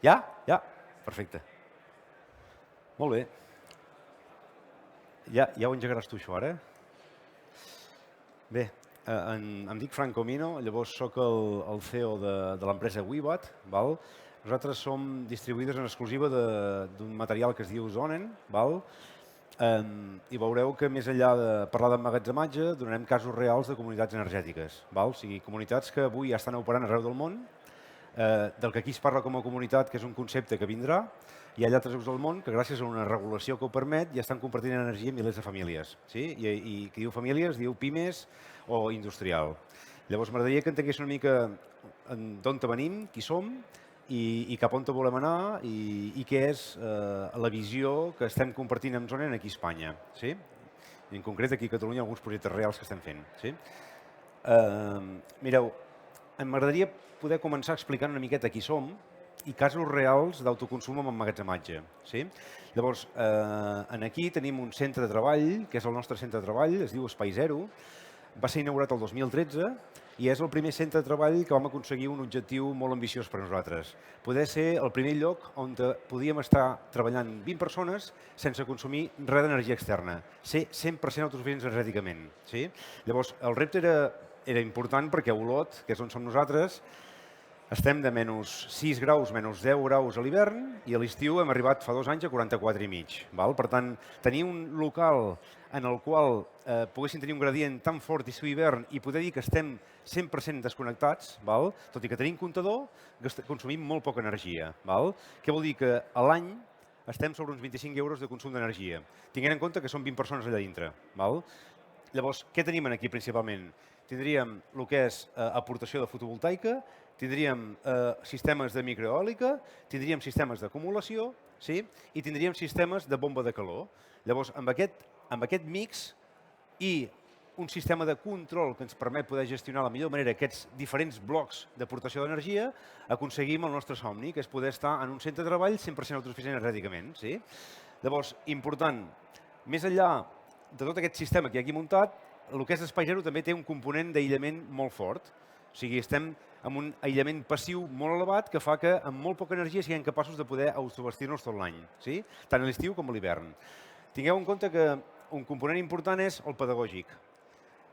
Ja? Ja? Perfecte. Molt bé. Ja ho engegaràs tu, això, ara? Bé, em dic Franco Mino, llavors sóc el CEO de l'empresa Wibat. Nosaltres som distribuïdors en exclusiva d'un material que es diu Zonen. I veureu que més enllà de parlar d'emmagatzematge, donarem casos reals de comunitats energètiques. O sigui, comunitats que avui ja estan operant arreu del món, del que aquí es parla com a comunitat, que és un concepte que vindrà, hi ha altres llocs del món que gràcies a una regulació que ho permet ja estan compartint energia amb milers de famílies. Sí? I qui diu famílies diu pimes o industrial. Llavors m'agradaria que entengués una mica d'on venim, qui som i cap on volem anar i què és la visió que estem compartint amb Zonen aquí a Espanya. Sí? I en concret aquí a Catalunya alguns projectes reals que estem fent. Sí? Mireu, m'agradaria poder començar explicant una miqueta qui som i casos reals d'autoconsum amb emmagatzematge. Sí? Llavors, aquí tenim un centre de treball, que és el nostre centre de treball, es diu Espai Zero, va ser inaugurat el 2013 i és el primer centre de treball que vam aconseguir un objectiu molt ambiciós per a nosaltres. Poder ser el primer lloc on podíem estar treballant 20 persones sense consumir res d'energia externa, ser 100% autosuficients energèticament. Sí? Llavors, el repte era important perquè a Olot, que és on som nosaltres, estem de menys 6 graus, menys 10 graus a l'hivern i a l'estiu hem arribat fa 2 anys a 44,5. Per tant, tenir un local en el qual poguessin tenir un gradient tan fort estiu-hivern i poder dir que estem 100% desconnectats, tot i que tenim comptador, consumim molt poca energia. Què vol dir? Que a l'any estem sobre uns 25 euros de consum d'energia, tinguent en compte que són 20 persones allà dintre. Llavors, què tenim aquí principalment? Tindríem el que és aportació de fotovoltaica, tindríem sistemes de microeòlica, tindríem sistemes d'acumulació i tindríem sistemes de bomba de calor. Llavors, amb aquest mix i un sistema de control que ens permet poder gestionar de la millor manera aquests diferents blocs d'aportació d'energia, aconseguim el nostre somni, que és poder estar en un centre de treball 100% autosuficient energèticament. Llavors, important, més enllà de tot aquest sistema que hi ha aquí muntat, el que és Espai Zero també té un component d'aïllament molt fort. O sigui, estem amb un aïllament passiu molt elevat que fa que amb molt poca energia siguem capaços de poder autoabastir-nos tot l'any, tant a l'estiu com a l'hivern. Tingueu en compte que un component important és el pedagògic.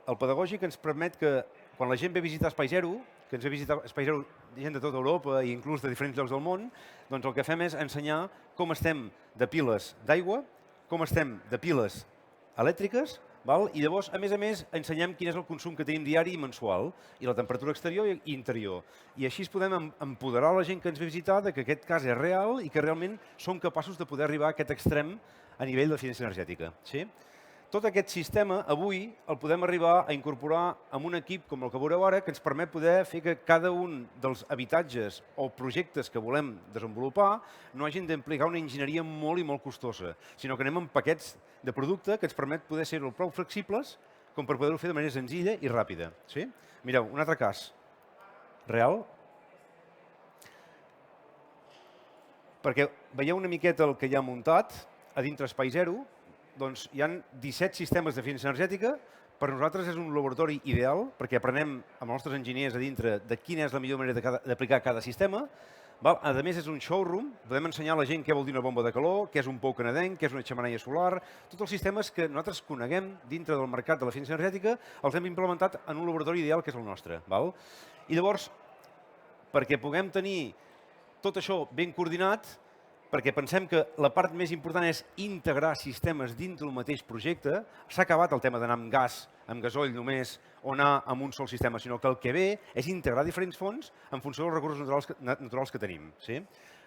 El pedagògic ens permet que quan la gent ve a visitar Espai Zero, que ens ve a visitar Espai Zero gent de tota Europa i inclús de diferents llocs del món, doncs el que fem és ensenyar com estem de piles d'aigua, com estem de piles elèctriques, i llavors, a més, ensenyem quin és el consum que tenim diari i mensual, i la temperatura exterior i interior. I així podem empoderar la gent que ens ve a visitar que aquest cas és real i que realment som capaços de poder arribar a aquest extrem a nivell d'eficiència energètica. Tot aquest sistema, avui, el podem arribar a incorporar amb un equip com el que veureu ara, que ens permet poder fer que cada un dels habitatges o projectes que volem desenvolupar no hagin d'implicar una enginyeria molt i molt costosa, sinó que anem amb paquets de producte que ens permet poder ser prou flexibles com per poder-ho fer de manera senzilla i ràpida. Mireu, un altre cas real. Perquè veieu una miqueta el que hi ha muntat a dintre Espai Zero, doncs hi ha 17 sistemes d'eficiència energètica. Per nosaltres és un laboratori ideal perquè aprenem amb els nostres enginyers a dintre de quina és la millor manera d'aplicar cada sistema. A més, és un showroom, podem ensenyar a la gent què vol dir una bomba de calor, què és un pou canadenc, què és una xemeneia solar. Tots els sistemes que nosaltres coneguem dintre del mercat de l'eficiència energètica els hem implementat en un laboratori ideal que és el nostre. I llavors, perquè puguem tenir tot això ben coordinat, perquè pensem que la part més important és integrar sistemes dintre del mateix projecte. S'ha acabat el tema d'anar amb gas, amb gasoil només, o anar amb un sol sistema, sinó que el que ve és integrar diferents fonts en funció dels recursos naturals que tenim.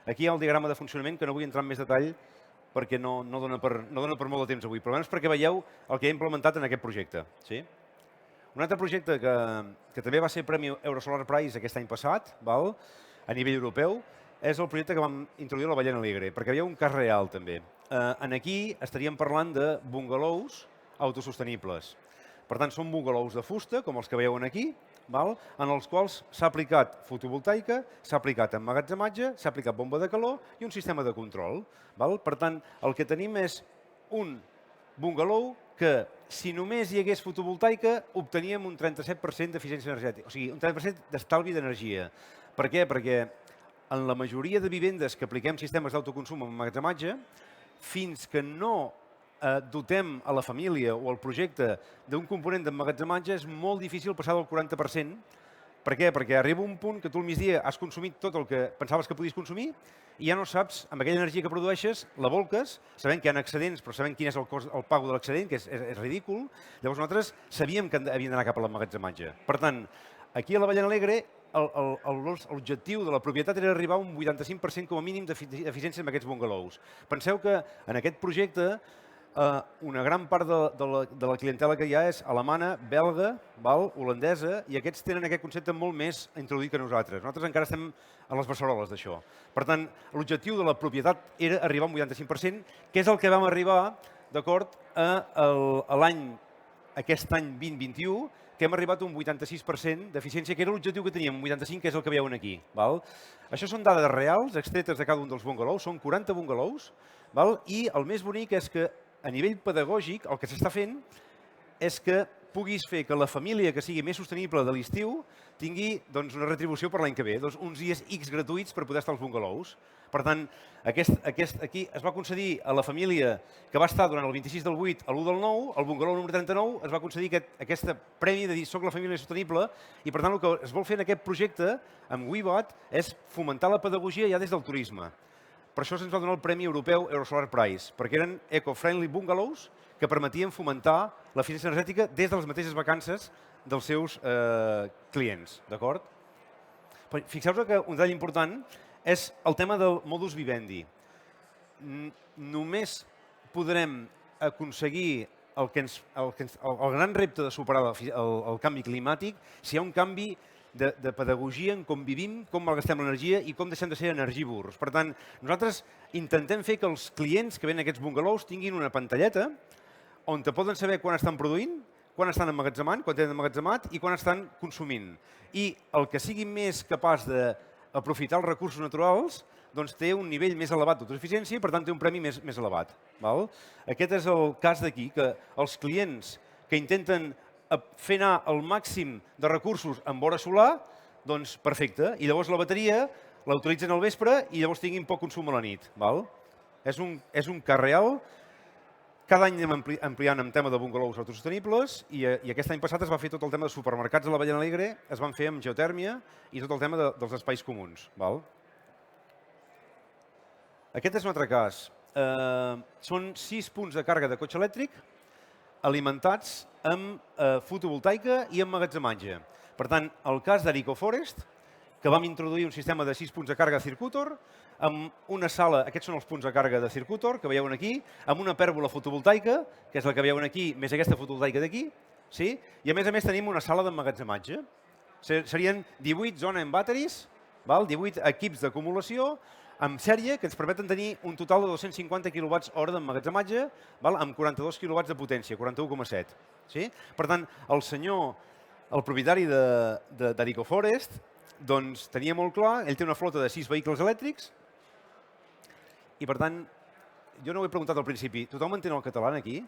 Aquí hi ha el diagrama de funcionament, que no vull entrar en més detall perquè no dona per molt de temps avui, però almenys perquè veieu el que he implementat en aquest projecte. Un altre projecte que també va ser Premi Eurosolar Prize aquest any passat, a nivell europeu, és el projecte que vam introduir a la Ballena Alegre, perquè hi havia un cas real també. Aquí estaríem parlant de bungalows autosostenibles. Per tant, són bungalows de fusta, com els que veieu aquí, en els quals s'ha aplicat fotovoltaica, s'ha aplicat emmagatzematge, s'ha aplicat bomba de calor i un sistema de control. Per tant, el que tenim és un bungalow que, si només hi hagués fotovoltaica, obteníem un 37% d'eficiència energètica, o sigui, un 30% d'estalvi d'energia. Per què? Perquè en la majoria de vivendes que apliquem sistemes d'autoconsum amb emmagatzematge, fins que no dotem a la família o al projecte d'un component d'emmagatzematge, és molt difícil passar del 40%. Per què? Perquè arriba un punt que tu al migdia has consumit tot el que pensaves que podies consumir i ja no saps, amb aquella energia que produeixes, la volques, sabent que hi ha excedents, però sabent quin és el cost, el pago de l'excedent, que és ridícul. Llavors nosaltres sabíem que havíem d'anar cap a l'emmagatzematge. Per tant, aquí a la Bellena Alegre l'objectiu de la propietat era arribar a un 85% com a mínim d'eficiència amb aquests bungalows. Penseu que en aquest projecte una gran part de la clientela que hi ha és alemana, belga, holandesa, i aquests tenen aquest concepte molt més introduït que nosaltres. Nosaltres encara estem a les beceroles d'això. Per tant, l'objectiu de la propietat era arribar a un 85%, que és el que vam arribar, d'acord, a l'any, aquest any 2021, que hem arribat a un 86% d'eficiència, que era l'objectiu que teníem, un 85%, que és el que veuen aquí. Això són dades reals, extretes de cada un dels bungalows, són 40 bungalows, i el més bonic és que a nivell pedagògic el que s'està fent és que puguis fer que la família que sigui més sostenible de l'estiu tingui una retribució per l'any que ve, uns dies X gratuïts per poder estar als bungalows. Per tant, aquí es va concedir a la família que va estar durant el 26 del 8 a l'1 del 9, al bungalow número 39, es va concedir aquest premi de dir soc la família sostenible i per tant el que es vol fer en aquest projecte amb WeBot és fomentar la pedagogia ja des del turisme. Per això se'ns va donar el Premi Europeu Eurosolar Prize, perquè eren eco-friendly bungalows que permetien fomentar l'eficiència energètica des de les mateixes vacances dels seus clients. D'acord? Fixeu-vos que un detall important és el tema del modus vivendi. Només podrem aconseguir el gran repte de superar el canvi climàtic si hi ha un canvi de pedagogia en com vivim, com malgastem l'energia i com deixem de ser energivors. Per tant, nosaltres intentem fer que els clients que venen a aquests bungalows tinguin una pantalleta on te poden saber quan estan produint, quan estan emmagatzemant, quan tenen emmagatzemat i quan estan consumint. I el que sigui més capaç d'aprofitar els recursos naturals doncs té un nivell més elevat d'autosuficiència i per tant té un premi més elevat. Aquest és el cas d'aquí, que els clients que intenten fer anar el màxim de recursos en vora solar, doncs perfecte. I llavors la bateria la utilitzen al vespre i llavors tinguin poc consum a la nit. És un cas real. Cada any anem ampliant en tema de bungalows autosostenibles i aquest any passat es va fer tot el tema de supermercats a la Bellena Alegre, es van fer amb geotèrmia i tot el tema dels espais comuns. Aquest és un altre cas. Són 6 punts de càrrega de cotxe elèctric alimentats amb fotovoltaica i emmagatzematge. Per tant, el cas d'Arico Forest, que vam introduir un sistema de 6 punts de càrrega Circutor, amb una sala, aquests són els punts de càrrega de Circutor, que veieu aquí, amb una pèrgola fotovoltaica, que és la que veieu aquí, més aquesta fotovoltaica d'aquí, i a més tenim una sala d'emmagatzematge. Serien 18 zona en batteries, 18 equips d'acumulació, amb sèrie, que ens permeten tenir un total de 250 kWh d'emmagatzematge amb 42 kW de potència, 41,7. Per tant, el propietari d'Arico Forest, doncs tenia molt clar, ell té una flota de 6 vehicles elèctrics i, per tant, jo no ho he preguntat al principi, tothom entén el català aquí?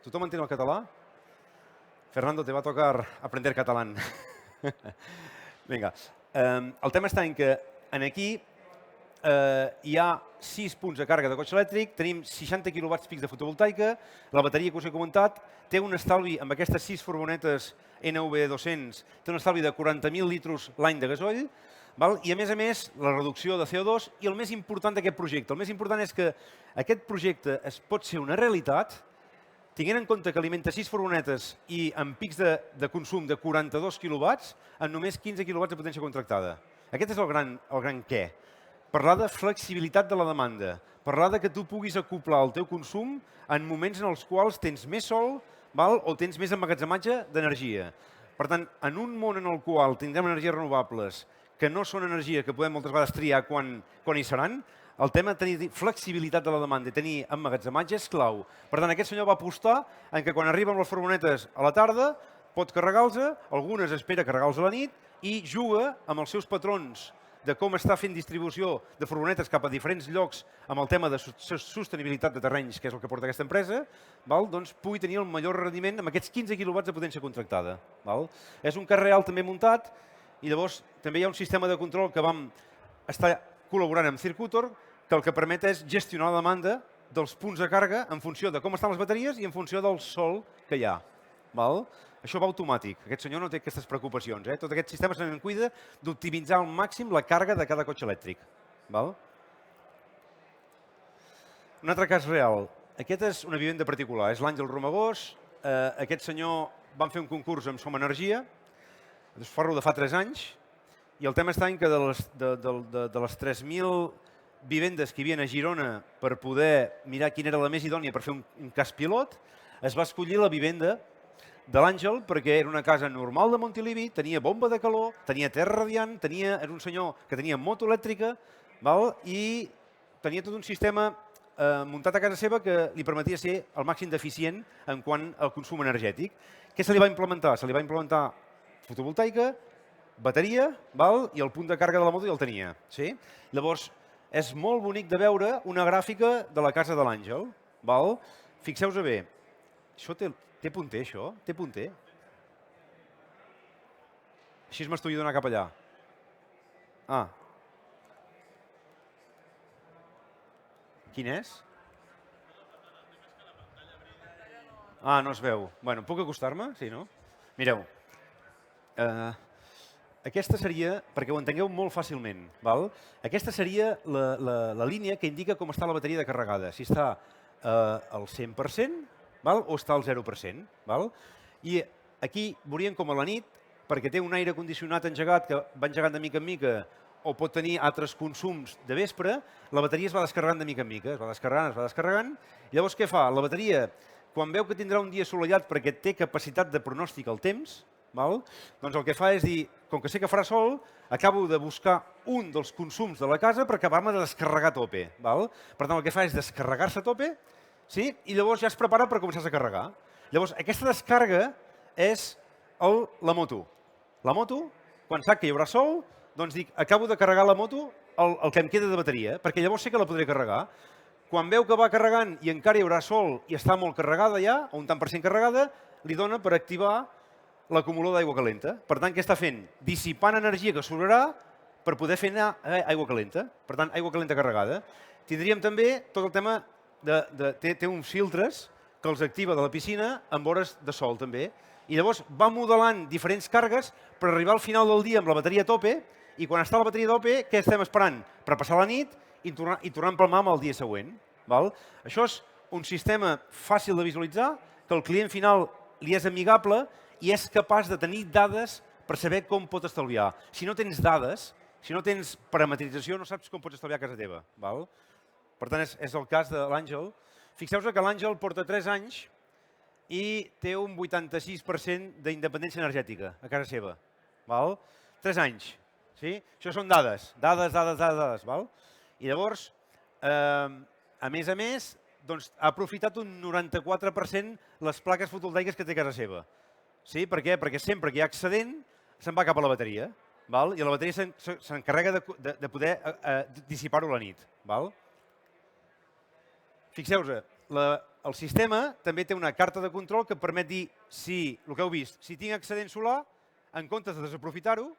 Tothom entén el català? Fernando, te va tocar aprender catalán. Vinga, el tema està en que aquí hi ha 6 punts de càrrega de cotxe elèctric, tenim 60 kW pics de fotovoltaica, la bateria que us he comentat té un estalvi amb aquestes 6 furgonetes NV200, té un estalvi de 40.000 litres l'any de gasoll, i a més la reducció de CO2 i el més important d'aquest projecte. El més important és que aquest projecte pot ser una realitat tenint en compte que alimenta 6 furgonetes i amb pics de consum de 42 kW en només 15 kW de potència contractada. Aquest és el gran què. Parlar de flexibilitat de la demanda, parlar que tu puguis acoplar el teu consum en moments en els quals tens més sol o tens més emmagatzematge d'energia. Per tant, en un món en el qual tindrem energies renovables que no són energia que podem moltes vegades triar quan hi seran, el tema de tenir flexibilitat de la demanda i tenir emmagatzematge és clau. Per tant, aquest senyor va apostar en que quan arriben les furgonetes a la tarda pot carregar-los, algunes espera carregar-los a la nit i juga amb els seus patrons de com està fent distribució de furgonetes cap a diferents llocs amb el tema de sostenibilitat de terrenys, que és el que porta aquesta empresa, doncs pugui tenir el millor rendiment amb aquests 15 kW de potència contractada. És un cas real també muntat i llavors també hi ha un sistema de control que vam estar col·laborant amb Circutor, que el que permet és gestionar la demanda dels punts de càrrega en funció de com estan les bateries i en funció del sol que hi ha. Val? Això va automàtic. Aquest senyor no té aquestes preocupacions. Tot aquest sistema se'n cuida d'optimitzar al màxim la càrrega de cada cotxe elèctric. Val? Un altre cas real. Aquest és una vivenda particular. És l'Àngel Romagós. Aquest senyor van fer un concurs amb Som Energia. Parlo de fa 3 anys. I el tema està en que de les 3.000 vivendes que hi havia a Girona per poder mirar quina era la més idònia per fer un cas pilot, es va escollir la vivenda de l'Àngel perquè era una casa normal de Montilivi, tenia bomba de calor, tenia terra radiant, era un senyor que tenia moto elèctrica i tenia tot un sistema muntat a casa seva que li permetia ser el màxim d'eficient en quant al consum energètic. Què se li va implementar? Se li va implementar fotovoltaica, bateria i el punt de càrrega de la moto ja el tenia. Llavors, és molt bonic de veure una gràfica de la casa de l'Àngel. Fixeu-vos bé, això té punter, això? Té punter? Així m'estoy donant cap allà. Quin és? No es veu. Bueno, puc acostar-me? Sí, no? Mireu. Aquesta seria, perquè ho entengueu molt fàcilment, aquesta seria la línia que indica com està la bateria de carregada, si està al 100% o està al 0%. I aquí veuríem com a la nit, perquè té un aire condicionat engegat que va engegant de mica en mica o pot tenir altres consums de vespre, la bateria es va descarregant de mica en mica, es va descarregant. Llavors què fa? La bateria, quan veu que tindrà un dia assolellat perquè té capacitat de pronòstic al temps, doncs el que fa és dir, com que sé que farà sol, acabo de buscar un dels consums de la casa per acabar-me de descarregar a tope. Per tant, el que fa és descarregar-se a tope i llavors ja es prepara per començar a carregar. Llavors, aquesta descàrrega és la moto. La moto, quan sap que hi haurà sol, doncs dic, acabo de carregar la moto el que em queda de bateria, perquè llavors sé que la podré carregar. Quan veu que va carregant i encara hi haurà sol i està molt carregada ja, o un tant per cent carregada, li dona per activar l'acumulador d'aigua calenta. Per tant, què està fent? Dissipant energia que sobrarà per poder fer anar aigua calenta. Per tant, aigua calenta carregada. Tindríem també tot el tema té uns filtres que els activa de la piscina amb hores de sol també. I llavors va modelant diferents càrregues per arribar al final del dia amb la bateria a tope i quan està la bateria a tope, què estem esperant? Per passar la nit i tornar a empalmar amb el dia següent. Això és un sistema fàcil de visualitzar, que el client final li és amigable i és capaç de tenir dades per saber com pot estalviar. Si no tens dades, si no tens parametrització, no saps com pots estalviar a casa teva. Per tant, és el cas de l'Àngel. Fixeu-vos que l'Àngel porta 3 anys i té un 86% d'independència energètica a casa seva. 3 anys. Això són dades. Dades. I llavors, a més, ha aprofitat un 94% les plaques fotovoltaiques que té a casa seva. Per què? Perquè sempre que hi ha excedent se'n va cap a la bateria i la bateria s'encarrega de poder dissipar-ho a la nit. Fixeu-vos, el sistema també té una carta de control que permet dir, el que heu vist, si tinc excedent solar, en comptes de desaprofitar-ho,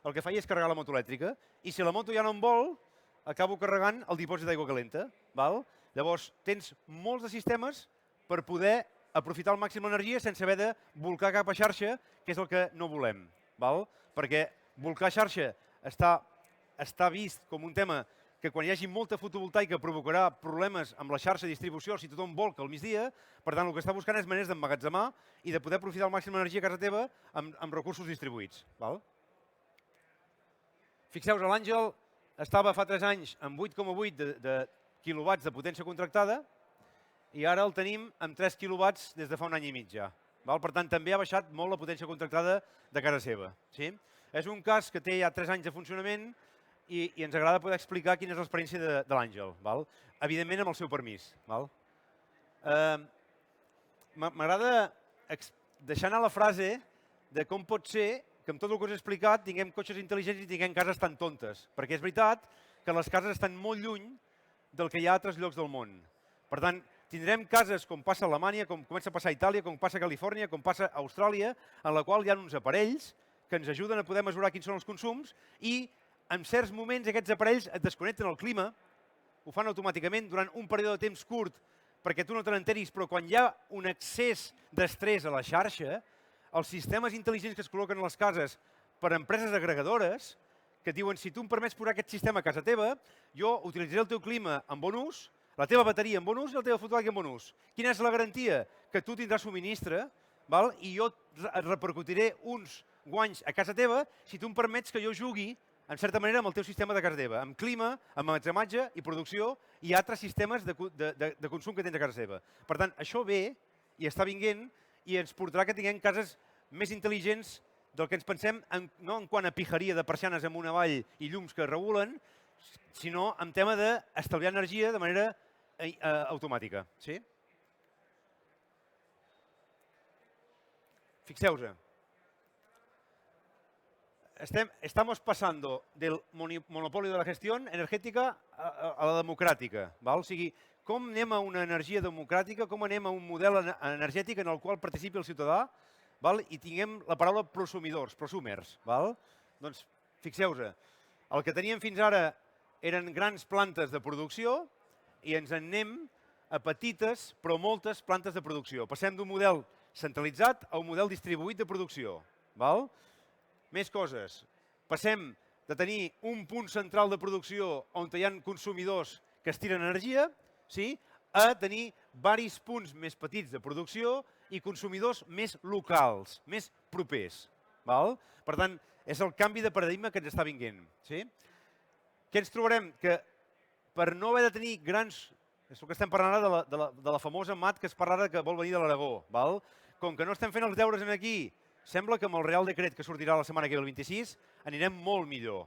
el que faig és carregar la moto elèctrica. I si la moto ja no em vol, acabo carregant el dipòsit d'aigua calenta. Llavors, tens molts de sistemes per poder aprofitar al màxim l'energia sense haver de bolcar cap a xarxa, que és el que no volem. Perquè bolcar xarxa està vist com un tema que quan hi hagi molta fotovoltaica provocarà problemes amb la xarxa de distribució si tothom volca al migdia. Per tant, el que està buscant és maneres d'emmagatzemar i de poder aprofitar al màxim l'energia a casa teva amb recursos distribuïts. Fixeu-vos, l'Àngel estava fa 3 anys amb 8,8 de quilowatts de potència contractada i ara el tenim amb 3 quilowatts des de fa un any i mig ja. Per tant, també ha baixat molt la potència contractada de casa seva. És un cas que té ja 3 anys de funcionament i ens agrada poder explicar quina és l'experiència de l'Àngel. Evidentment, amb el seu permís. M'agrada deixar anar la frase de com pot ser que amb tot el que us he explicat tinguem cotxes intel·ligents i tinguem cases tan tontes. Perquè és veritat que les cases estan molt lluny del que hi ha a altres llocs del món. Per tant, tindrem cases com passa a Alemanya, com comença a passar a Itàlia, com passa a Califòrnia, com passa a Austràlia, en la qual hi ha uns aparells que ens ajuden a poder mesurar quins són els consums i en certs moments aquests aparells et desconnecten el clima, ho fan automàticament durant un període de temps curt perquè tu no te n'enteris, però quan hi ha un excés d'estrès a la xarxa, els sistemes intel·ligents que es col·loquen a les cases per empreses agregadores que et diuen si tu em permets posar aquest sistema a casa teva, jo utilitzaré el teu clima en bon ús, la teva bateria en bon ús i la teva fotovoltaica en bon ús. Quina és la garantia? Que tu tindràs subministre i jo et repercutiré uns guanys a casa teva si tu em permets que jo jugui en certa manera, amb el teu sistema de casa teva, amb clima, amb emmagatzematge i producció i altres sistemes de consum que tens a casa teva. Per tant, això ve i està vinguent i ens portarà que tinguem cases més intel·ligents del que ens pensem, no en quant a pijaria de persianes amunt avall i llums que regulen, sinó en tema d'estalviar energia de manera automàtica. Sí? Fixeu-vos. Estamos pasando del monopolio de la gestión energética a la democràtica. O sigui, com anem a una energia democràtica, com anem a un model energètic en el qual participi el ciutadà i tinguem la paraula prosumidors, prosumers. Doncs fixeu-vos, el que teníem fins ara eren grans plantes de producció i ens en anem a petites però moltes plantes de producció. Passem d'un model centralitzat a un model distribuït de producció. Més coses. Passem de tenir un punt central de producció on hi ha consumidors que estiren energia a tenir diversos punts més petits de producció i consumidors més locals, més propers. Per tant, és el canvi de paradigma que ens està vinguent. Què ens trobarem? Que per no haver de tenir grans... És el que estem parlant ara de la famosa MAT que es parla ara que vol venir de l'Aragó. Com que no estem fent els deures aquí, sembla que amb el Real Decret que sortirà la setmana que ve el 26 anirem molt millor.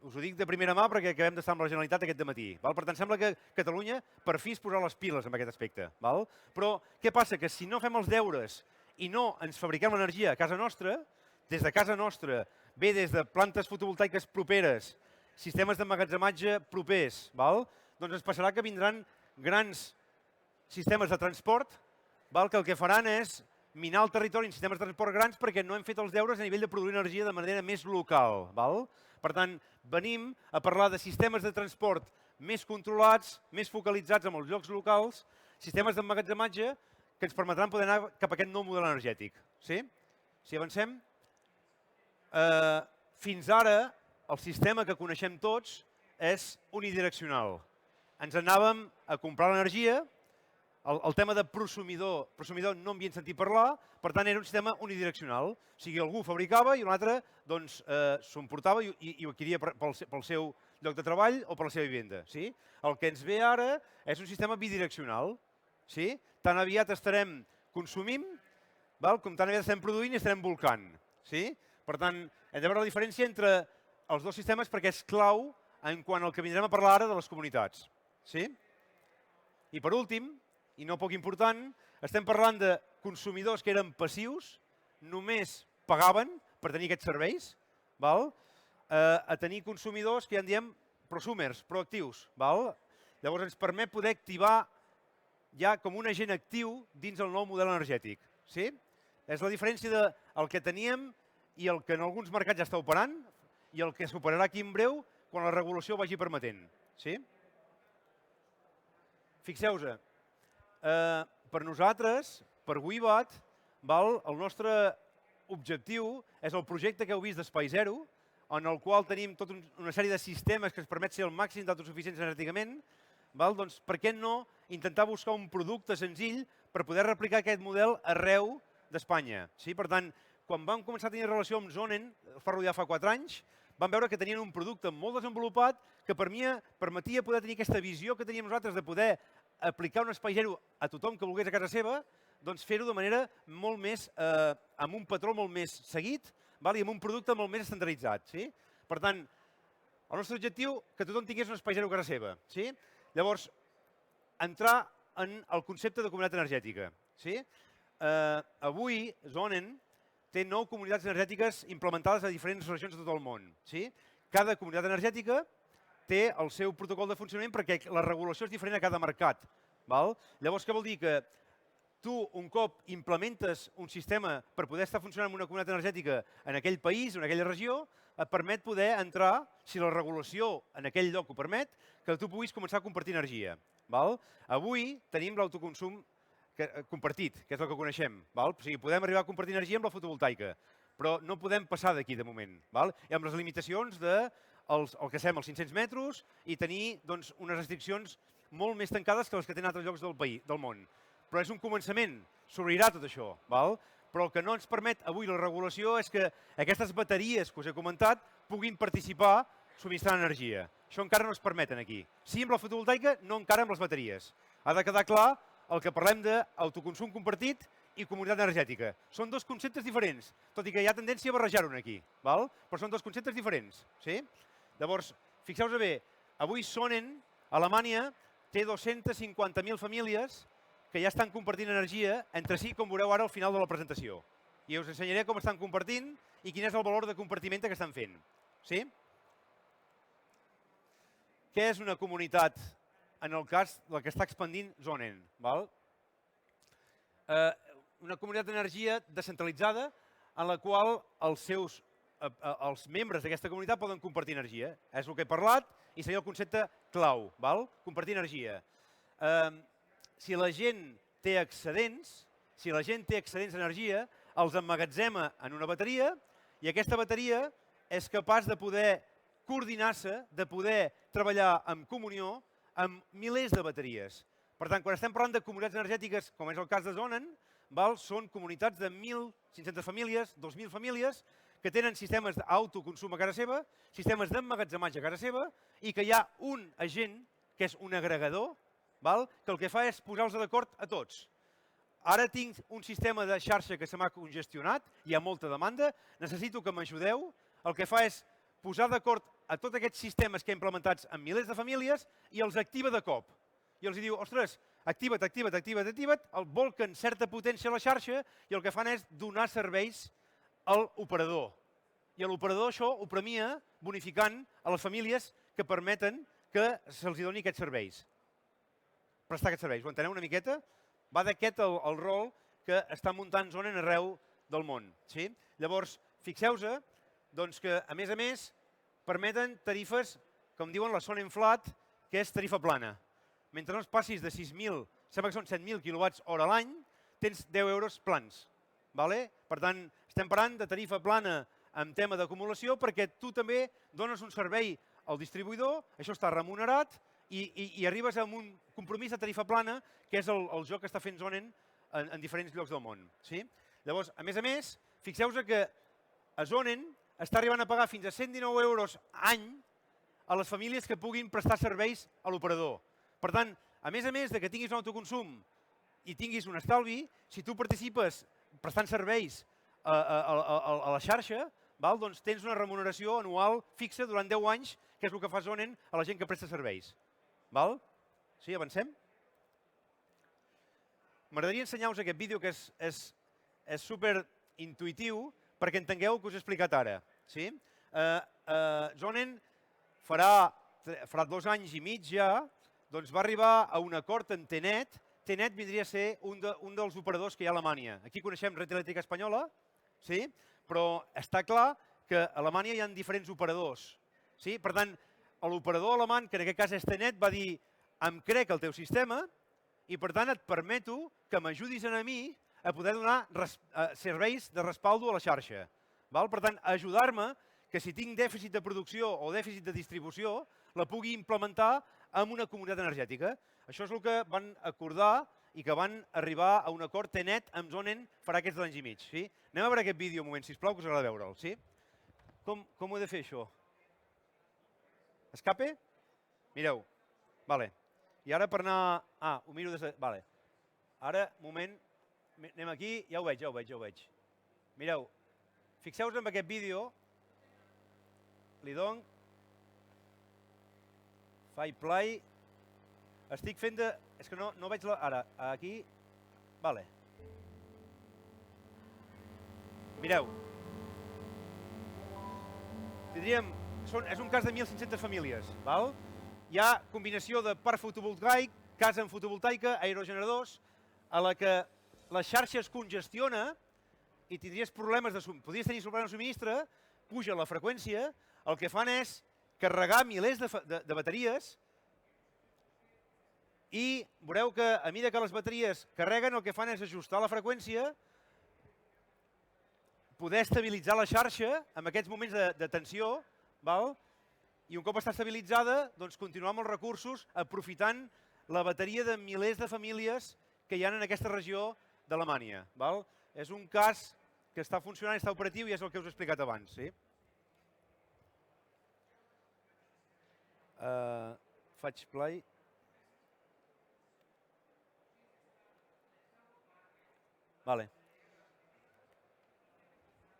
Us ho dic de primera mà perquè acabem d'estar amb la Generalitat aquest dematí. Per tant, sembla que Catalunya per fi es posarà les piles en aquest aspecte. Però què passa? Que si no fem els deures i no ens fabriquem l'energia a casa nostra, des de casa nostra, bé des de plantes fotovoltaiques properes, sistemes d'emmagatzematge propers, doncs ens passarà que vindran grans sistemes de transport que el que faran és minar el territori en sistemes de transport grans perquè no hem fet els deures a nivell de produir energia de manera més local. Per tant, venim a parlar de sistemes de transport més controlats, més focalitzats en els llocs locals, sistemes d'emmagatzematge que ens permetran poder anar cap a aquest nou model energètic. Si avancem, fins ara el sistema que coneixem tots és unidireccional. Ens anàvem a comprar l'energia. El tema de prosumidor no en havien sentit parlar, per tant era un sistema unidireccional. O sigui, algú fabricava i un altre s'ho emportava i ho adquiria pel seu lloc de treball o per la seva vivenda. El que ens ve ara és un sistema bidireccional. Tan aviat estarem consumint com tan aviat estarem produint i estarem volcant. Per tant, hem de veure la diferència entre els dos sistemes perquè és clau en quant al que vindrem a parlar ara de les comunitats. I per últim, i no poc important, estem parlant de consumidors que eren passius, només pagaven per tenir aquests serveis, a tenir consumidors que ja en diem prosumers, proactius. Llavors ens permet poder activar ja com un agent actiu dins el nou model energètic. És la diferència del que teníem i el que en alguns mercats ja està operant i el que s'operarà aquí en breu quan la regulació ho vagi permetent. Fixeu-vos, per nosaltres, per WeBat, el nostre objectiu és el projecte que heu vist d'Espai Zero, en el qual tenim tota una sèrie de sistemes que ens permet ser el màxim d'autosuficients energèticament. Doncs per què no intentar buscar un producte senzill per poder replicar aquest model arreu d'Espanya? Per tant, quan vam començar a tenir relació amb Zonen, parlo ja fa 4 anys, vam veure que tenien un producte molt desenvolupat que permetia poder tenir aquesta visió que teníem nosaltres de poder aplicar un espai zero a tothom que volgués a casa seva, doncs fer-ho de manera molt més, amb un patró molt més seguit i amb un producte molt més estandarditzat. Per tant, el nostre objectiu és que tothom tingués un espai zero a casa seva. Llavors, entrar en el concepte de comunitat energètica. Avui, Zonen té 9 comunitats energètiques implementades a diferents regions de tot el món. Cada comunitat energètica té el seu protocol de funcionament perquè la regulació és diferent a cada mercat. Llavors, què vol dir? Que tu, un cop implementes un sistema per poder estar funcionant en una comunitat energètica en aquell país, en aquella regió, et permet poder entrar, si la regulació en aquell lloc ho permet, que tu puguis començar a compartir energia. Avui tenim l'autoconsum compartit, que és el que coneixem. O sigui, podem arribar a compartir energia amb la fotovoltaica, però no podem passar d'aquí de moment. I amb les limitacions de el que fem, els 500 metres, i tenir unes restriccions molt més tancades que les que tenen altres llocs del món. Però és un començament, s'obrirà tot això. Però el que no ens permet avui la regulació és que aquestes bateries que us he comentat puguin participar subministrant energia. Això encara no es permeten aquí. Sí amb la fotovoltaica, no encara amb les bateries. Ha de quedar clar el que parlem d'autoconsum compartit i comunitat energètica. Són dos conceptes diferents, tot i que hi ha tendència a barrejar-ho aquí. Però són dos conceptes diferents. Llavors, fixeu-vos bé, avui Sonnen, a Alemanya, té 250.000 famílies que ja estan compartint energia entre si, com veureu ara al final de la presentació. I us ensenyaré com estan compartint i quin és el valor de compartiment que estan fent. Què és una comunitat en el cas del que està expandint Sonnen? Una comunitat d'energia descentralitzada en la qual els membres d'aquesta comunitat poden compartir energia. És el que he parlat i seria el concepte clau, compartir energia. Si la gent té excedents, d'energia, els emmagatzema en una bateria i aquesta bateria és capaç de poder coordinar-se, de poder treballar en comunió amb milers de bateries. Per tant, quan estem parlant de comunitats energètiques, com és el cas de Sonnen, són comunitats de 1.500 famílies, 2.000 famílies, que tenen sistemes d'autoconsum a casa seva, sistemes d'emmagatzematge a casa seva, i que hi ha un agent, que és un agregador, que el que fa és posar-los d'acord a tots. Ara tinc un sistema de xarxa que se m'ha congestionat, hi ha molta demanda, necessito que m'ajudeu. El que fa és posar d'acord a tots aquests sistemes que he implementats en milers de famílies i els activa de cop. I els diu, ostres, activa't, volquen certa potència a la xarxa i el que fan és donar serveis a l'operador. I l'operador això ho premia bonificant a les famílies que permeten que se'ls doni aquests serveis. Prestar aquests serveis. Ho enteneu una miqueta? Va d'aquest el rol que està muntant Sonnen arreu del món. Llavors, fixeu-vos que, a més, permeten tarifes, com diuen la Sonnen Flat, que és tarifa plana. Mentre no es passis de 6.000, sembla que són 7.000 kWh a l'any, tens 10 euros plans. Per tant, estem parlant de tarifa plana en tema d'acumulació perquè tu també dones un servei al distribuïdor, això està remunerat, i arribes a un compromís de tarifa plana, que és el joc que està fent Sonnen en diferents llocs del món. Llavors, a més, fixeu-vos que a Sonnen està arribant a pagar fins a 119 euros any a les famílies que puguin prestar serveis a l'operador. Per tant, a més de que tinguis un autoconsum i tinguis un estalvi, si tu participes prestant serveis a la xarxa, doncs tens una remuneració anual fixa durant 10 anys, que és el que fa Sonnen a la gent que presta serveis. Sí, avancem? M'agradaria ensenyar-vos aquest vídeo que és superintuitiu perquè entengueu el que us he explicat ara. Sonnen farà 2 anys i mig ja, doncs va arribar a un acord amb TENET. TENET vindria a ser un dels operadors que hi ha a Alemanya. Aquí coneixem Red Elèctrica Espanyola, però està clar que a Alemanya hi ha diferents operadors. Per tant, l'operador alemany, que en aquest cas és TENET, va dir em crec el teu sistema i per tant et permeto que m'ajudis a mi a poder donar serveis de respaldo a la xarxa. Per tant, ajudar-me que si tinc dèficit de producció o dèficit de distribució, la pugui implementar en una comunitat energètica. Això és el que van acordar i que van arribar a un acord TENET amb Sonnen farà aquests anys i mig. Anem a veure aquest vídeo un moment, sisplau, que us agrada veure'l. Com ho he de fer, això? Escape? Mireu. I ara per anar... ho miro des de... Ara, moment, anem aquí, ja ho veig. Mireu, fixeu-vos en aquest vídeo. Li dono. Faig play. Estic fent de... És que no veig la... Ara, aquí... Mireu. Tindríem... És un cas de 1.500 famílies. Hi ha combinació de parc fotovoltaic, casa en fotovoltaica, aerogeneradors, a la que la xarxa es congestiona i tindries problemes podries tenir problemes de subministre, puja la freqüència, el que fan és carregar milers de bateries i veureu que a mesura que les bateries carreguen el que fan és ajustar la freqüència, poder estabilitzar la xarxa en aquests moments de tensió, i un cop està estabilitzada, doncs continuar amb els recursos aprofitant la bateria de milers de famílies que hi ha en aquesta regió d'Alemanya. És un cas que està funcionant, està operatiu i és el que us he explicat abans. Faig play.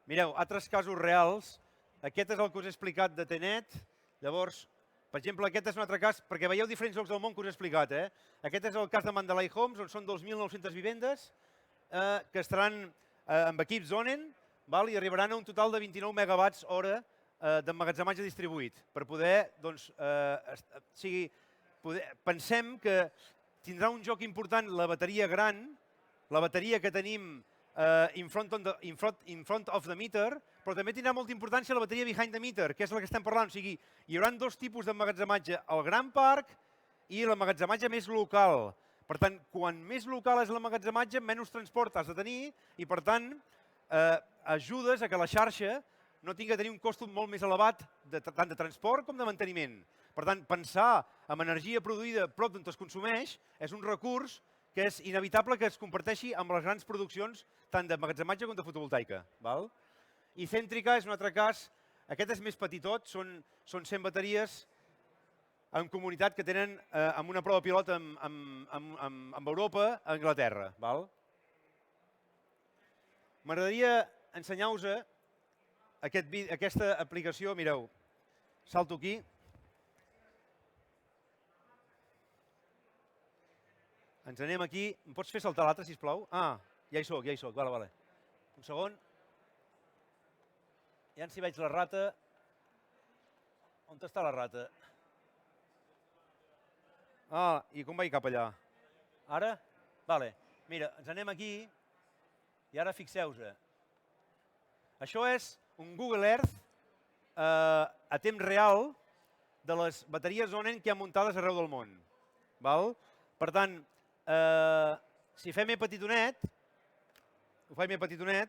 Mireu, altres casos reals. Aquest és el que us he explicat de Tenet. Llavors, per exemple, aquest és un altre cas, perquè veieu diferents llocs del món que us he explicat. Aquest és el cas de Mandalay Homes, on són 2.900 vivendes que estaran amb equips Sonnen i arribaran a un total de 29 megawatts hora d'emmagatzematge distribuït. Per poder, doncs, pensem que tindrà un joc important la bateria gran, la bateria que tenim in front of the meter, però també tindrà molta importància la bateria behind the meter, que és la que estem parlant. O sigui, hi haurà dos tipus d'emmagatzematge, el gran parc i l'emmagatzematge més local. Per tant, quan més local és l'emmagatzematge, menys transport has de tenir i, per tant, ajudes a que la xarxa no tingui de tenir un cost molt més elevat tant de transport com de manteniment. Per tant, pensar en energia produïda prop d'on es consumeix és un recurs que és inevitable que es comparteixi amb les grans produccions tant d'emmagatzematge com de fotovoltaica. I Centrica és un altre cas. Aquest és més petitot, són 100 bateries en comunitat que tenen amb una prova pilot amb Europa, a Anglaterra. M'agradaria ensenyar-vos aquesta aplicació. Mireu, salto aquí. Ens anem aquí. Em pots fer saltar l'altre, sisplau? Ah, ja hi soc. Vale. Un segon. Ja si veig la rata. On està la rata? Ah, i com vaig cap allà? Ara? Vale. Mira, ens anem aquí i ara fixeu-vos. Això és un Google Earth a temps real de les bateries Sonnen que hi ha muntades arreu del món. Per tant, si fem més petitonet, ho faig més petitonet,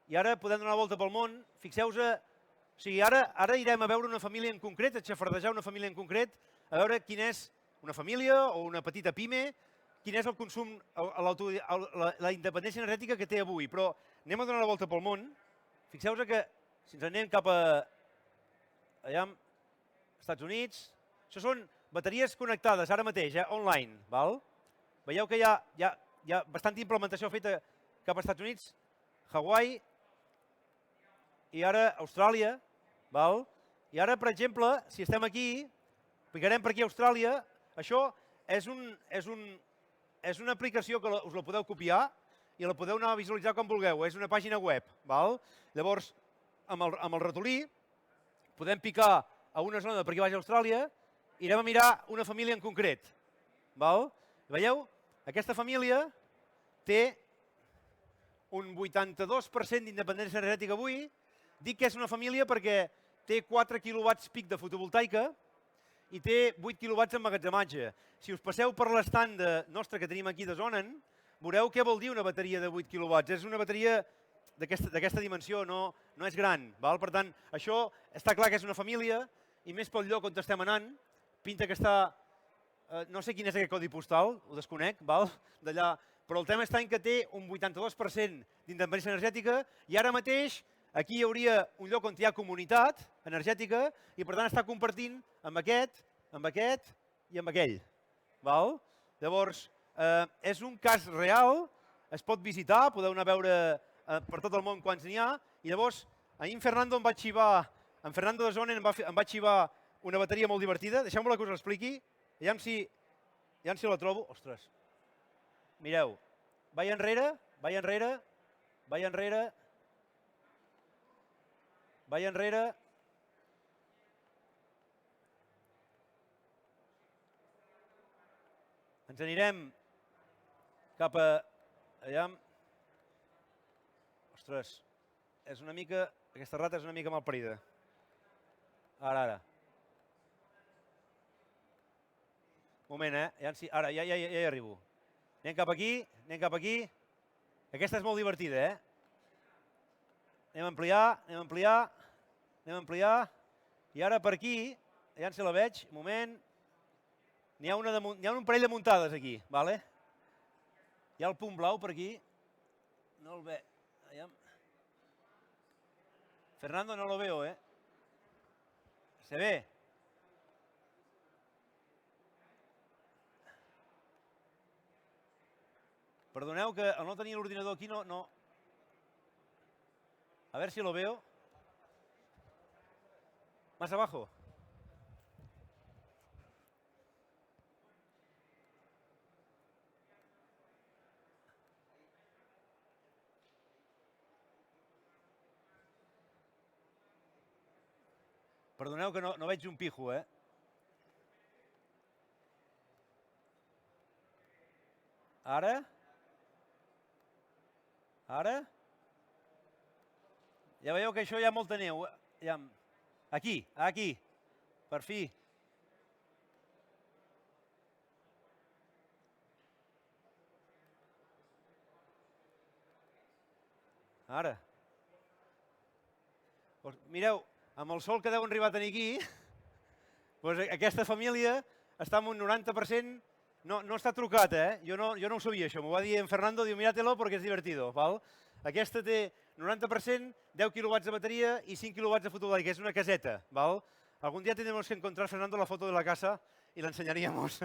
i ara podem donar la volta pel món. Fixeu-vos, o sigui, ara irem a veure una família en concret, a xafardejar una família en concret, a veure quina és una família o una petita pime, quin és el consum, la independència energètica que té avui. Però anem a donar la volta pel món. Fixeu-vos que si ens anem cap a allà, Estats Units, això són bateries connectades ara mateix, online. Veieu que hi ha bastanta implementació feta cap als Estats Units, Hawaii i ara Austràlia. I ara, per exemple, si estem aquí, picarem per aquí a Austràlia, això és una aplicació que us la podeu copiar i la podeu anar a visualitzar com vulgueu. És una pàgina web. Llavors, amb el ratolí, podem picar a una zona per aquí baix a Austràlia i irem a mirar una família en concret. Veieu? Aquesta família té un 82% d'independència energètica avui. Dic que és una família perquè té 4 quilowatts pic de fotovoltaica i té 8 quilowatts d'emmagatzematge. Si us passeu per l'estant nostre que tenim aquí de Sonnen, veureu què vol dir una bateria de 8 quilowatts. És una bateria d'aquesta dimensió, no és gran. Per tant, això està clar que és una família i més pel lloc on estem anant, pinta que està, no sé quin és aquest codi postal, ho desconec, d'allà, però el tema està en que té un 82% d'independència energètica i ara mateix aquí hi hauria un lloc on hi ha comunitat energètica i per tant està compartint amb aquest i amb aquell. Llavors, és un cas real, es pot visitar, podeu anar a veure per tot el món quants n'hi ha, i llavors ahir en Fernando de Sonnen em va xivar una bateria molt divertida, deixeu-me que us l'expliqui, aviam si la trobo. Ostres, mireu, vaig enrere, Ens anirem cap a... allà. Ostres, és una mica... Aquesta rata és una mica malparida. Ara. Moment, Ara, ja hi arribo. Anem cap aquí. Aquesta és molt divertida, Anem a ampliar. I ara per aquí, ja si la veig, un moment, n'hi ha un parell de muntades aquí, vale? Hi ha el punt blau per aquí. No el ve. Fernando, no lo veo, Se ve. Perdoneu que al no tenir l'ordinador aquí no... A ver si lo veo. Más abajo. Perdoneu que no veig un pijo, Ara? Ja veieu que això hi ha molta neu. Aquí. Per fi. Ara. Mireu, amb el sol que deu arribar a tenir aquí, aquesta família està en un 90%, no està trucat, Jo no ho sabia, això. M'ho va dir en Fernando, diu, míratelo porque es divertido, val? Aquesta té 90%, 10 quilowatts de bateria i 5 quilowatts de fotovoltaica, és una caseta, val? Algún día tenemos que encontrar, Fernando, la foto de la casa y la enseñaríamos,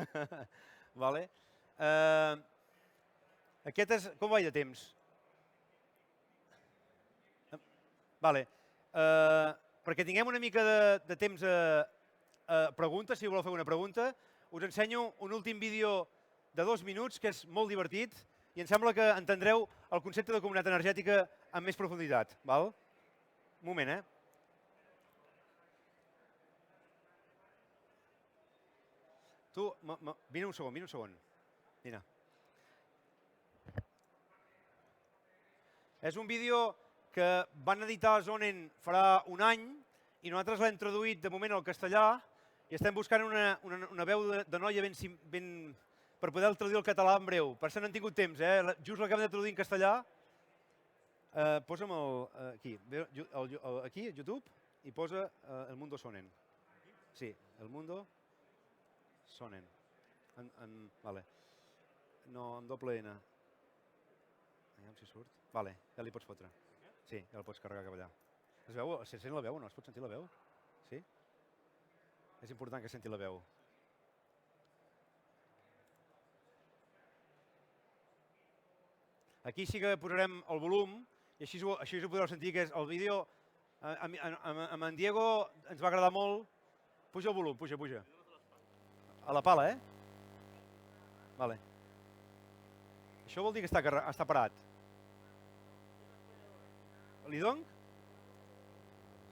vale? Aquest és... Com va de temps? Vale. Perquè tinguem una mica de temps a preguntes, si voleu fer una pregunta, us ensenyo un últim vídeo de 2 minuts, que és molt divertit, i em sembla que entendreu el concepte de comunitat energètica amb més profunditat. Un moment, Tu, vine un segon. Vine. És un vídeo que van editar a Zonen farà un any i nosaltres l'hem traduït de moment al castellà i estem buscant una veu de noia per poder traduir al català en breu. Per això no hem tingut temps, Just l'acabem de traduir en castellà. Posa'm aquí, a YouTube, i posa El Mundo Zonen. Sí, El Mundo Zonen. Vale. No, amb doble N. Aviam si surt. Vale, ja li pots fotre. Sí, ja el pots carregar cap allà. Es veu? Se sent la veu o no? Es pot sentir la veu? Sí? És important que senti la veu. Aquí sí que posarem el volum i així ho podreu sentir, que és el vídeo... Amb en Diego ens va agradar molt. Puja el volum, puja. A la pala, Vale. Això vol dir que està parat. ¿Li doy?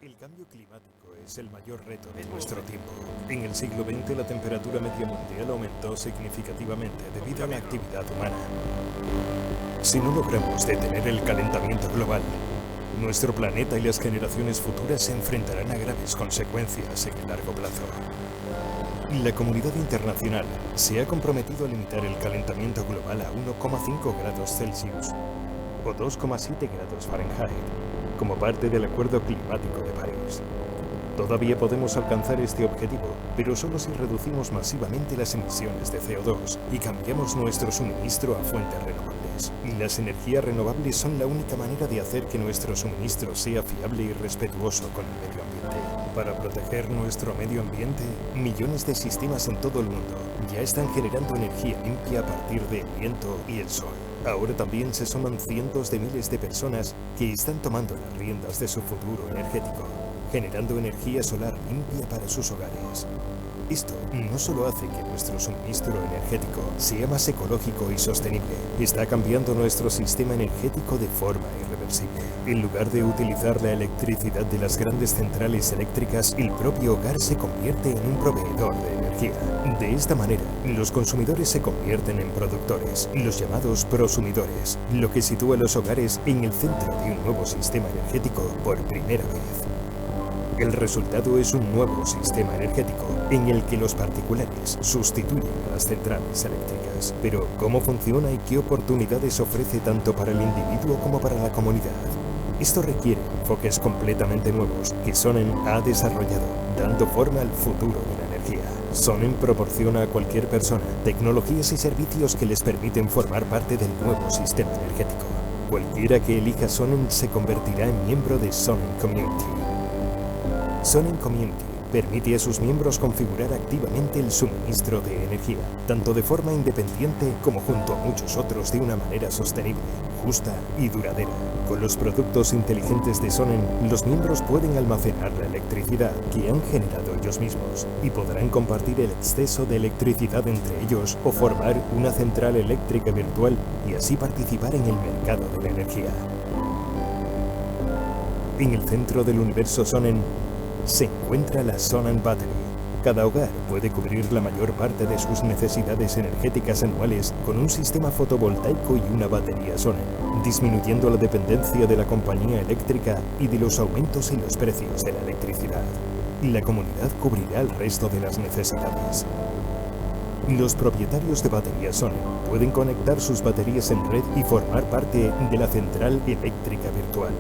El cambio climático es el mayor reto de nuestro tiempo. En el siglo XX la temperatura media mundial aumentó significativamente debido a la actividad humana. Si no logramos detener el calentamiento global, nuestro planeta y las generaciones futuras se enfrentarán a graves consecuencias en el largo plazo. La comunidad internacional se ha comprometido a limitar el calentamiento global a 1,5 grados Celsius o 2,7 grados Fahrenheit, como parte del Acuerdo Climático de París. Todavía podemos alcanzar este objetivo, pero solo si reducimos masivamente las emisiones de CO2 y cambiamos nuestro suministro a fuentes renovables. Las energías renovables son la única manera de hacer que nuestro suministro sea fiable y respetuoso con el medio ambiente. Para proteger nuestro medio ambiente, millones de sistemas en todo el mundo ya están generando energía limpia a partir del viento y el sol. Ahora también se suman cientos de miles de personas que están tomando las riendas de su futuro energético, generando energía solar limpia para sus hogares. Esto no solo hace que nuestro suministro energético sea más ecológico y sostenible, está cambiando nuestro sistema energético de forma irreversible. En lugar de utilizar la electricidad de las grandes centrales eléctricas, el propio hogar se convierte en un proveedor de energía. De esta manera, los consumidores se convierten en productores, los llamados prosumidores, lo que sitúa a los hogares en el centro de un nuevo sistema energético por primera vez. El resultado es un nuevo sistema energético en el que los particulares sustituyen a las centrales eléctricas. Pero, ¿cómo funciona y qué oportunidades ofrece tanto para el individuo como para la comunidad? Esto requiere enfoques completamente nuevos que Sonnen ha desarrollado, dando forma al futuro de la energía. Sonnen proporciona a cualquier persona tecnologías y servicios que les permiten formar parte del nuevo sistema energético. Cualquiera que elija Sonnen se convertirá en miembro de Sonnen Community. Sonnen Community permite a sus miembros configurar activamente el suministro de energía, tanto de forma independiente como junto a muchos otros de una manera sostenible, justa y duradera. Con los productos inteligentes de Sonnen, los miembros pueden almacenar la electricidad que han generado ellos mismos y podrán compartir el exceso de electricidad entre ellos o formar una central eléctrica virtual y así participar en el mercado de la energía. En el centro del universo Sonnen se encuentra la Sonnen Battery. Cada hogar puede cubrir la mayor parte de sus necesidades energéticas anuales con un sistema fotovoltaico y una batería Sonnen, disminuyendo la dependencia de la compañía eléctrica y de los aumentos en los precios de la electricidad. La comunidad cubrirá el resto de las necesidades. Los propietarios de baterías Sonnen pueden conectar sus baterías en red y formar parte de la central eléctrica virtual.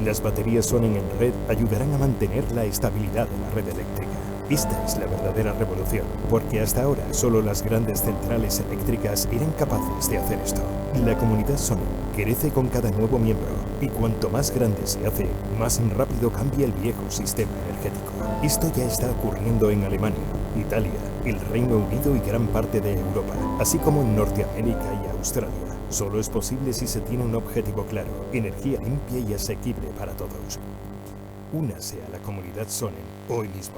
Las baterías Sonnen en red ayudarán a mantener la estabilidad de la red eléctrica. Esta es la verdadera revolución, porque hasta ahora solo las grandes centrales eléctricas eran capaces de hacer esto. La comunidad Sonnen crece con cada nuevo miembro, y cuanto más grande se hace, más rápido cambia el viejo sistema energético. Esto ya está ocurriendo en Alemania, Italia, el Reino Unido y gran parte de Europa, así como en Norteamérica y Australia. Solo es posible si se tiene un objetivo claro, energía limpia y asequible para todos. Únase a la comunidad Sonnen hoy mismo.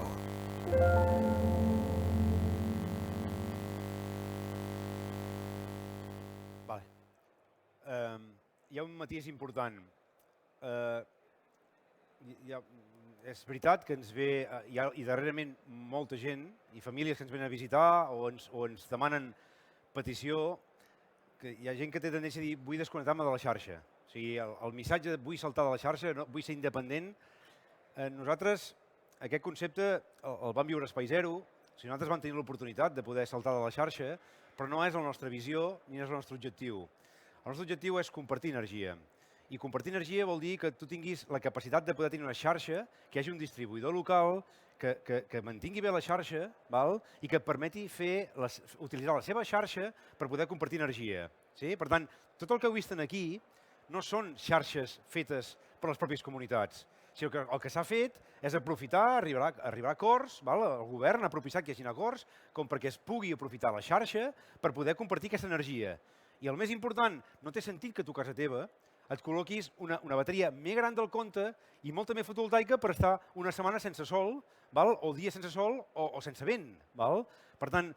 Vale. Hi ha un matís important. És veritat que ens ve, i darrerament molta gent i famílies que ens venen a visitar o ens demanen petició, que hi ha gent que té tendència a dir vull desconnectar-me de la xarxa. O sigui, el missatge de vull saltar de la xarxa, no, vull ser independent. Nosaltres aquest concepte el vam viure a Espai Zero, o sigui, nosaltres vam tenir l'oportunitat de poder saltar de la xarxa, però no és la nostra visió ni és el nostre objectiu. El nostre objectiu és compartir energia. I compartir energia vol dir que tu tinguis la capacitat de poder tenir una xarxa, que hi hagi un distribuïdor local que mantingui bé la xarxa, val? I que et permeti utilitzar la seva xarxa per poder compartir energia. Sí? Per tant, tot el que heu vist aquí no són xarxes fetes per les pròpies comunitats, sinó que el que s'ha fet és aprofitar, arribar a acords, val? El govern ha propiciat que hi hagi acords com perquè es pugui aprofitar la xarxa per poder compartir aquesta energia. I el més important, no té sentit que tu a casa teva et col·loquis una bateria més gran del compte i molta més fotovoltaica per estar una setmana sense sol, val? O dies sense sol o sense vent. Val? Per tant,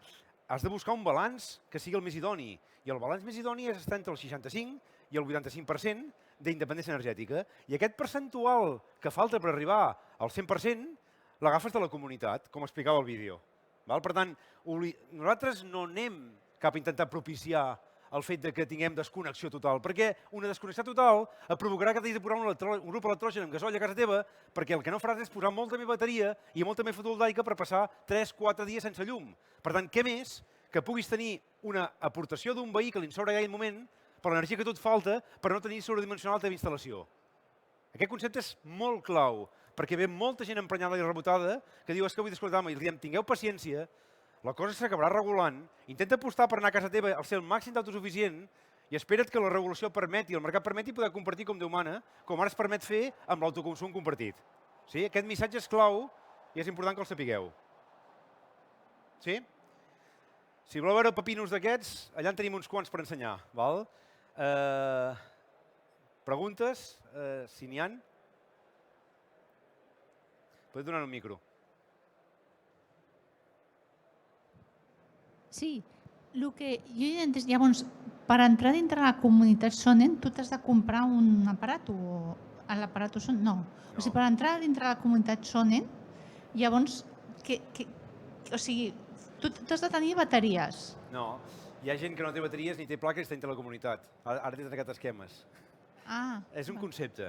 has de buscar un balanç que sigui el més idoni. I el balanç més idoni és estar entre el 65 i el 85% d'independència energètica. I aquest percentual que falta per arribar al 100% l'agafes de la comunitat, com explicava el vídeo. Val? Per tant, nosaltres no anem cap a intentar propiciar el fet que tinguem desconnexió total, perquè una desconnexió total et provocarà que t'hagis de posar un grup electrogen amb gasoil a casa teva, perquè el que no faràs és posar molta més bateria i molta més fotovoltaica per passar 3-4 dies sense llum. Per tant, què més que puguis tenir una aportació d'un vehicle en sobre aquell moment per l'energia que tot falta per no tenir sobredimensional la teva instal·lació. Aquest concepte és molt clau, perquè ve molta gent emprenyada i rebotada que diu és que vull desconnectar-me i els diem tingueu paciència, la cosa s'acabarà regulant, intenta apostar per anar a casa teva al ser el màxim d'autosuficient i espera't que la regulació permeti, el mercat permeti poder compartir com Déu mana, com ara es permet fer amb l'autoconsum compartit. Sí? Aquest missatge és clau i és important que el sapigueu. Sí? Si voleu veure pepinos d'aquests, allà en tenim uns quants per ensenyar. Val? Preguntes, si n'hi ha? Podeu donar un micro. Sí, el que jo he entès, llavors, per entrar dintre la comunitat Sonen, tu t'has de comprar un aparat o l'aparat Sonen? No. O sigui, per entrar dintre la comunitat Sonen, llavors, o sigui, tu has de tenir bateries. No, hi ha gent que no té bateries ni té plaques i està dintre la comunitat. Ara té aquests esquemes. És un concepte.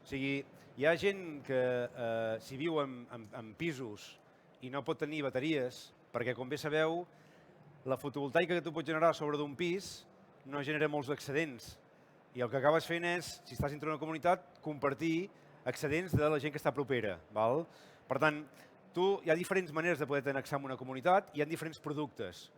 O sigui, hi ha gent que si viu en pisos i no pot tenir bateries, perquè com bé sabeu, la fotovoltaica que tu pots generar sobre d'un pis no genera molts excedents. I el que acabes fent és, si estàs dintre d'una comunitat, compartir excedents de la gent que està propera. Per tant, hi ha diferents maneres de poder annexar en una comunitat i hi ha diferents productes.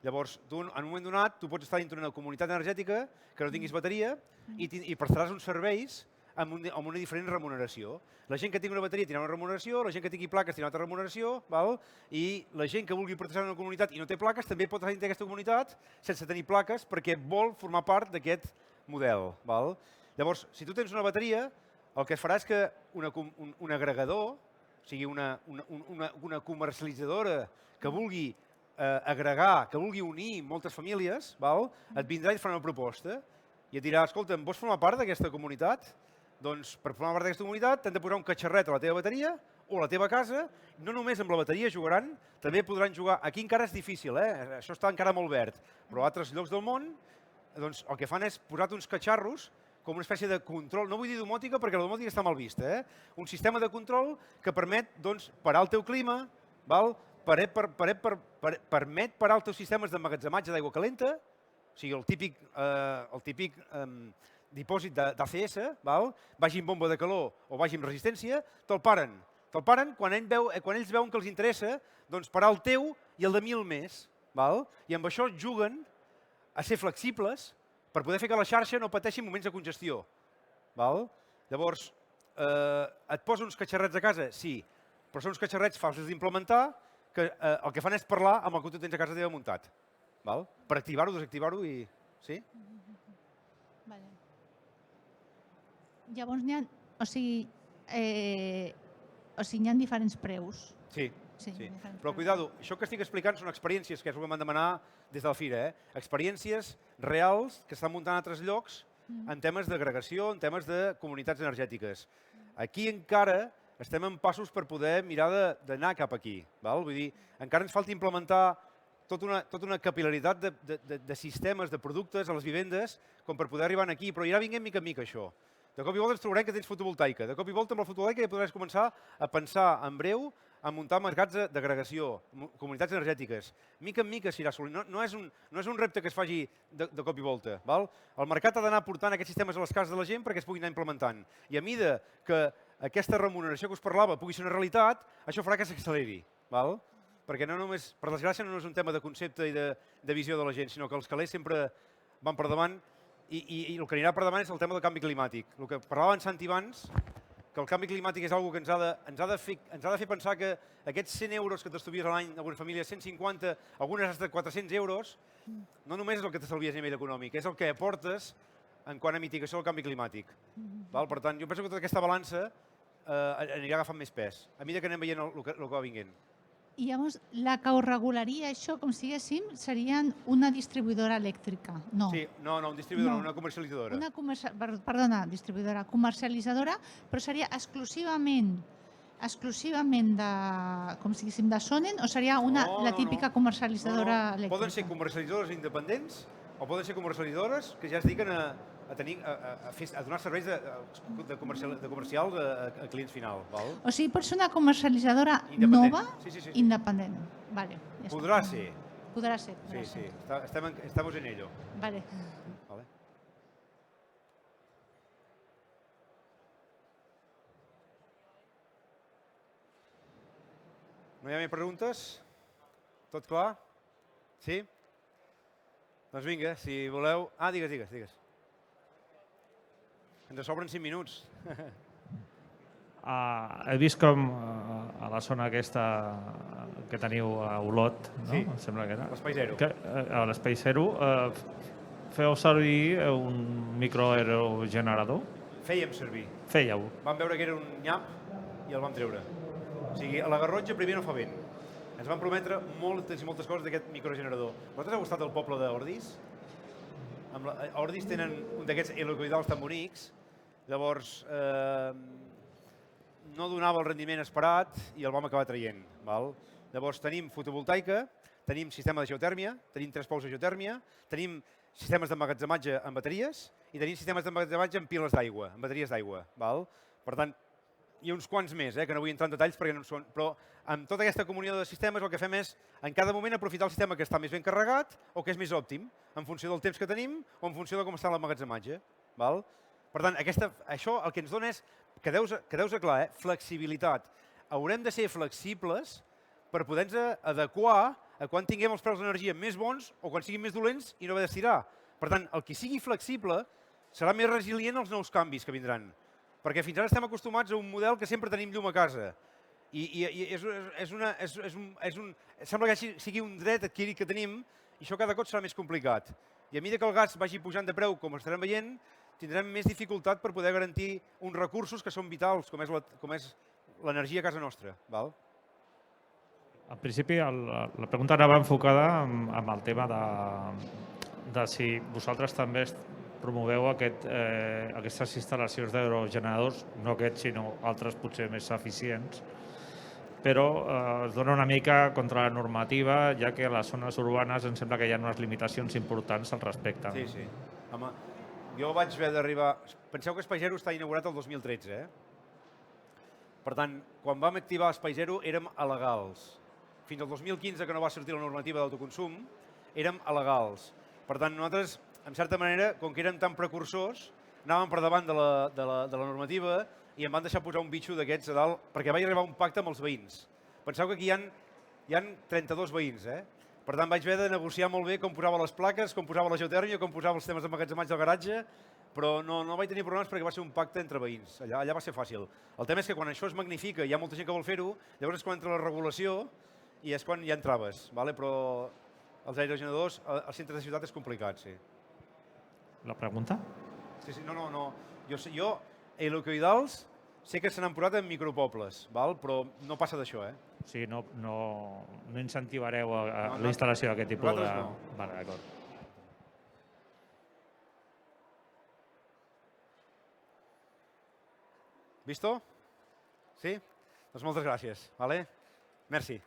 Llavors, en un moment donat, tu pots estar dintre d'una comunitat energètica que no tinguis bateria i prestaràs uns serveis amb una diferent remuneració. La gent que tingui una bateria tindrà una remuneració, la gent que tingui plaques tindrà una altra remuneració, i la gent que vulgui pertanyar a una comunitat i no té plaques també pot estar dintre d'aquesta comunitat sense tenir plaques perquè vol formar part d'aquest model. Llavors, si tu tens una bateria, el que farà és que un agregador, o sigui, una comercialitzadora que vulgui agregar, que vulgui unir moltes famílies, et vindrà i et farà una proposta i et dirà, escolta, vols formar part d'aquesta comunitat? Doncs per formar part d'aquesta comunitat t'han de posar un catxarret a la teva bateria o a la teva casa. No només amb la bateria jugaran, també podran jugar. Aquí encara és difícil, això està encara molt verd, però a altres llocs del món el que fan és posar-te uns catxarros com una espècie de control, no vull dir domòtica perquè la domòtica està mal vista, un sistema de control que permet parar el teu clima, permet parar els teus sistemes d'emmagatzematge d'aigua calenta, o sigui, el típic dipòsit d'ACS, vagi amb bomba de calor o vagi amb resistència, te'l paren. Te'l paren quan ells veuen que els interessa parar el teu i el de 1.000 més. I amb això juguen a ser flexibles per poder fer que la xarxa no pateixi moments de congestió. Llavors, et posa uns catxarrets a casa? Sí, però són uns catxarrets fàcils d'implementar que el que fan és parlar amb el que tu tens a casa teva muntat. Per activar-ho, desactivar-ho i... Sí? Llavors, o sigui, hi ha diferents preus. Sí, però cuidado, això que estic explicant són experiències que és el que m'han demanat des de la fira. Experiències reals que estan muntant a altres llocs en temes d'agregació, en temes de comunitats energètiques. Aquí encara estem en passos per poder mirar d'anar cap aquí. Vull dir, encara ens falta implementar tota una capil·laritat de sistemes, de productes a les vivendes com per poder arribar aquí, però irà vinguent mica en mica això. De cop i volta ens trobarem que tens fotovoltaica. De cop i volta amb la fotovoltaica ja podràs començar a pensar en breu a muntar mercats d'agregació, comunitats energètiques. Mica en mica s'irà assolint. No és un repte que es faci de cop i volta. El mercat ha d'anar portant aquests sistemes a les cases de la gent perquè es puguin anar implementant. I a mida que aquesta remuneració que us parlava pugui ser una realitat, això farà que s'acceleri. Perquè no només, per desgràcia, no és un tema de concepte i de visió de la gent, sinó que els calés sempre van per davant i el que anirà per davant és el tema del canvi climàtic. El que parlava en Santi abans, que el canvi climàtic és una cosa que ens ha de fer pensar que aquests 100 euros que t'estalvies a l'any, algunes famílies 150, algunes fins a 400 euros, no només és el que t'estalvies a nivell econòmic, és el que aportes en quant a mitigació del canvi climàtic. Per tant, jo penso que tota aquesta balança anirà agafant més pes, a mesura que anem veient el que va vinguent. I llavors, la que ho regularia això, com si diguéssim, serien una distribuïdora elèctrica, no? Sí, no, un distribuïdor, una comercialitzadora. Perdona, distribuïdora, comercialitzadora, però seria exclusivament de, com si diguéssim, de Sonen o seria la típica comercialitzadora elèctrica? Poden ser comercialitzadores independents o poden ser comercialitzadores que ja es dediquen a donar serveis de comercials a clients final. O sigui, pot ser una comercialitzadora nova, independent. Podrà ser. Podrà ser. Sí, estamos en ello. Vale. No hi ha més preguntes? Tot clar? Sí? Doncs vinga, si voleu... Digues. Ens sobren 5 minuts. He vist com a la zona aquesta que teniu a Olot, sí, em sembla que era. L'Espai Zero. A l'Espai Zero, feu servir un microaerogenerador? Fèiem servir. Fèieu. Vam veure que era un nyap i el vam treure. O sigui, a la Garrotxa primer no fa vent. Ens van prometre moltes i moltes coses d'aquest microgenerador. Vosaltres heu estat al poble d'Ordis? A Ordis tenen un d'aquests helicoidals tan bonics, llavors no donava el rendiment esperat i el vam acabar traient. Llavors tenim fotovoltaica, tenim sistema de geotèrmia, tenim 3 pous de geotèrmia, tenim sistemes d'emmagatzematge en bateries i tenim sistemes d'emmagatzematge en piles d'aigua, en bateries d'aigua. Per tant, hi ha uns quants més, que no vull entrar en detalls perquè no són... Però amb tota aquesta comunió de sistemes el que fem és en cada moment aprofitar el sistema que està més ben carregat o que és més òptim, en funció del temps que tenim o en funció de com està l'emmagatzematge. Per tant, això el que ens dona és, quedeu-vos clar, flexibilitat. Haurem de ser flexibles per poder-nos adequar a quan tinguem els preus d'energia més bons o quan siguin més dolents i no haver d'estirar. Per tant, el que sigui flexible serà més resilient als nous canvis que vindran. Perquè fins ara estem acostumats a un model que sempre tenim llum a casa. I sembla que sigui un dret adquirit que tenim i això cada cop serà més complicat. I a mesura que el gas vagi pujant de preu, com estarem veient, tindrem més dificultat per poder garantir uns recursos que són vitals, com és l'energia a casa nostra. En principi, la pregunta anava enfocada amb el tema de si vosaltres també promoveu aquestes instal·lacions d'aerogeneradors, no aquests, sinó altres potser més eficients, però es dona una mica contra la normativa, ja que a les zones urbanes em sembla que hi ha unes limitacions importants al respecte. Sí. Home, jo vaig haver d'arribar... Penseu que Espai Zero està inaugurat el 2013, Per tant, quan vam activar Espai Zero érem alegals. Fins al 2015, que no va sortir la normativa d'autoconsum, érem alegals. Per tant, nosaltres, en certa manera, com que érem tan precursors, anàvem per davant de la normativa i em van deixar posar un bitxo d'aquests a dalt, perquè vaig arribar a un pacte amb els veïns. Penseu que aquí hi ha 32 veïns, Per tant, vaig haver de negociar molt bé com posava les plaques, com posava la geotèrmia, com posava els temes d'emmagatzematge al garatge, però no vaig tenir problemes perquè va ser un pacte entre veïns. Allà va ser fàcil. El tema és que quan això es magnifica i hi ha molta gent que vol fer-ho, llavors és quan entra la regulació i és quan hi ha traves. Però els aerogeneradors als centres de ciutat és complicat, sí. La pregunta? Sí, no. Jo, helicoidals, sé que se n'han posat en micropobles, però no passa d'això, O sigui, no incentivareu la instal·lació d'aquest tipus de... Nosaltres no. Vale, d'acord. Visto? Sí? Doncs moltes gràcies. Merci.